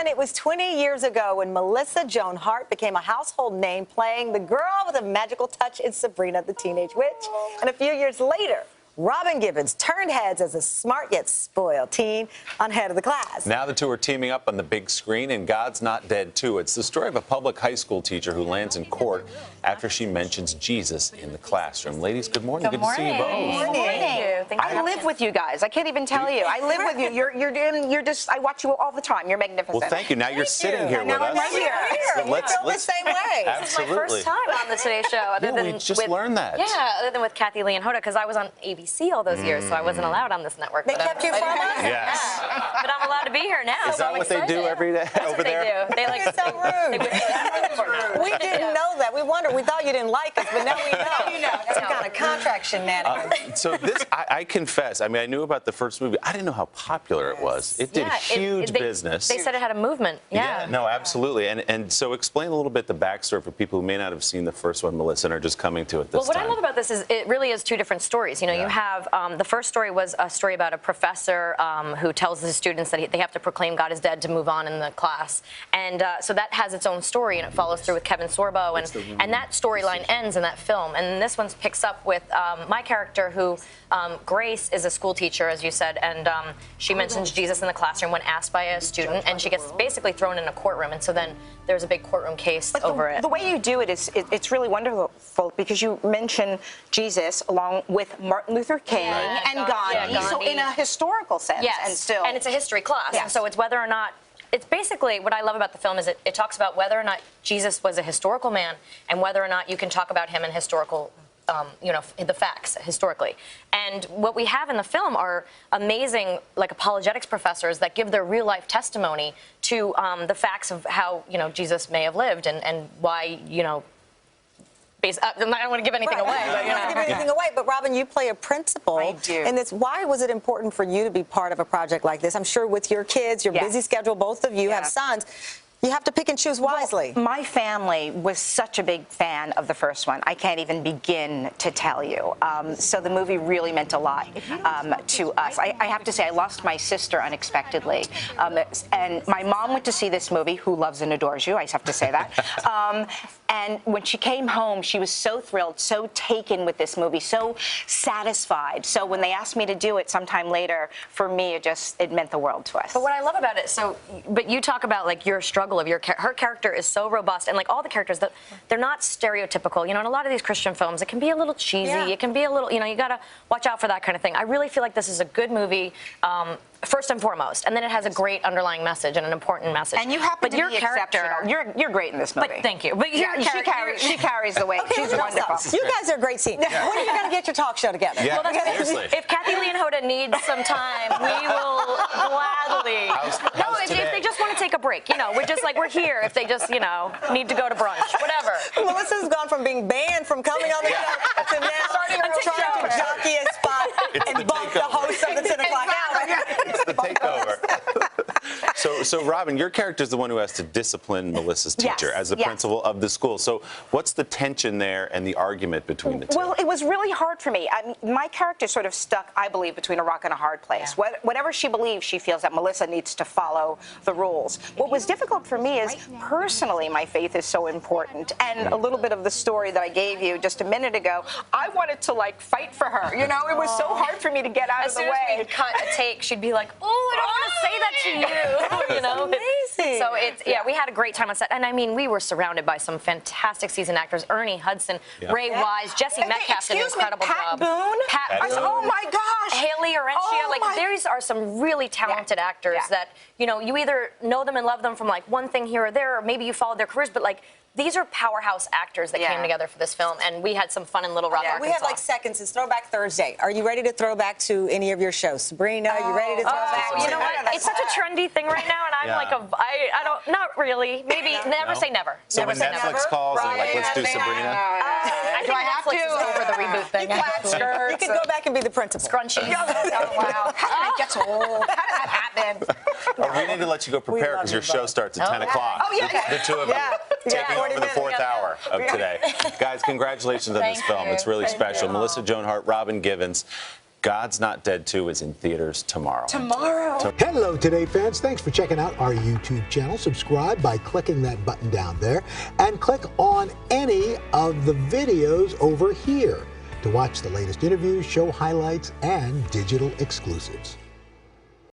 It was 20 years ago when Melissa Joan Hart became a household name playing the girl with a magical touch in Sabrina the Teenage Witch. And a few years later, Robin Givens turned heads as a smart yet spoiled teen on Head of the Class. Now the two are teaming up on the big screen in God's Not Dead 2. It's the story of a public high school teacher who lands in court after she mentions Jesus in the classroom. Ladies, good morning. Good to see you both. Good morning. I live with you guys. I can't even tell you. I live with you. You're just. I watch you all the time. You're magnificent. Well, thank you. Now you're sitting here with us. I'm right here. So we feel the same way. Absolutely. This is my first time on the Today Show. We just learned that. Yeah, other than with Kathy Lee and Hoda, because I was on ABC all those years, so I wasn't allowed on this network. They kept you from us? Yes. Yeah. But I'm allowed to be here now. Is that what they do every day over there? They do. They like You're so rude. We didn't know that. We wondered. We thought you didn't like us, but now we know. You know. Some kind of contract shenanigans. So this, I confess, I mean, I knew about the first movie. I didn't know how popular it was. It did huge business. They said it had a movement. Yeah. No, absolutely. And so explain a little bit the backstory for people who may not have seen the first one, Melissa, and are just coming to it this time. Well, what I love about this is it really is two different stories. You know, you have the first story was a story about a professor who tells the students that they have to proclaim God is dead to move on in the class. And so that has its own story, and it follows through with Kevin Sorbo. And that storyline ends in that film. And this one picks up with my character, who Grace is a school teacher, as you said, and she mentions Jesus in the classroom when asked by a student, and she gets basically thrown in a courtroom. And so then there's a big courtroom case over it. The way you do it is it's really wonderful because you mention Jesus along with Martin Luther King and Gandhi, so in a historical sense. Yes, and it's a history class. And so it's whether or not, it's basically, what I love about the film is it talks about whether or not Jesus was a historical man and whether or not you can talk about him in historical, you know, the facts historically. And what we have in the film are amazing, like, apologetics professors that give their real life testimony to the facts of how, you know, Jesus may have lived and why, you know, I don't want to give anything away. But, you know. I don't want to give anything away, but Robin, you play a principal. I do. And why was it important for you to be part of a project like this? I'm sure with your kids, your busy schedule, both of you have sons. You have to pick and choose wisely. Well, my family was such a big fan of the first one. I can't even begin to tell you. So the movie really meant a lot to us. I have to say, I lost my sister unexpectedly. And my mom went to see this movie, who loves and adores you, I just have to say that. And when she came home, she was so thrilled, so taken with this movie, so satisfied. So when they asked me to do it sometime later, for me, it meant the world to us. But what I love about it, but you talk about, like, your struggle of her character is so robust, and like all the characters, they're not stereotypical. You know, in a lot of these Christian films, it can be a little cheesy. It can be a little, you know, you gotta watch out for that kind of thing. I really feel like this is a good movie. First and foremost, and then it has a great underlying message and an important message. And you happen to be exceptional. You're great in this movie. But thank you. But she carries the weight. She's wonderful. You guys are a great team. When are you going to get your talk show together? Yeah, well, seriously. If Kathy Lee and Hoda need some time, we will gladly. If they just want to take a break, you know, we're here. If they just, you know, need to go to brunch, whatever. Melissa's gone from being banned from coming on the show to now trying to jockey a spot and bump the host of the 10 o'clock hour. It's the takeover. So Robin, your character is the one who has to discipline Melissa's teacher as the principal of the school. So what's the tension there and the argument between the two? Well, it was really hard for me. My character sort of stuck, I believe, between a rock and a hard place. Whatever she believes, she feels that Melissa needs to follow the rules. What was difficult for me is, personally, my faith is so important. And a little bit of the story that I gave you just a minute ago, I wanted to, like, fight for her. You know, it was so hard for me to get out of the way. As soon as we'd cut a take, she'd be like, oh, I don't want to say that to you. You know? Amazing. So we had a great time on set. And I mean, we were surrounded by some fantastic seasoned actors. Ernie Hudson, Ray Wise, Jesse Metcalf did an incredible job. Pat Boone. Oh my gosh. Haley Orentia. These are some really talented actors that, you know, you either know them and love them from, like, one thing here or there, or maybe you followed their careers, but, like, these are powerhouse actors that came together for this film, and we had some fun in Little Rock, Arkansas. We have like seconds. It's Throwback Thursday. Are you ready to throw back to any of your shows? Sabrina, you ready to throw back? You know what? It's such a trendy thing right now, and I'm like, I don't, not really. Maybe never say never. So when Netflix calls and like, let's do Sabrina. I think Netflix is over the reboot thing. You can go back and be the principal. Scrunchies. Oh, wow. How did I get so old? How did that happen? We need to let you go prepare because your show starts at 10 o'clock. Oh, yeah. The two of you taking over the fourth hour of today. Guys, congratulations on this film. It's really special. Melissa Joan Hart, Robin Givens. God's Not Dead 2 is in theaters tomorrow. Hello, Today fans. Thanks for checking out our YouTube channel. Subscribe by clicking that button down there and click on any of the videos over here to watch the latest interviews, show highlights, and digital exclusives.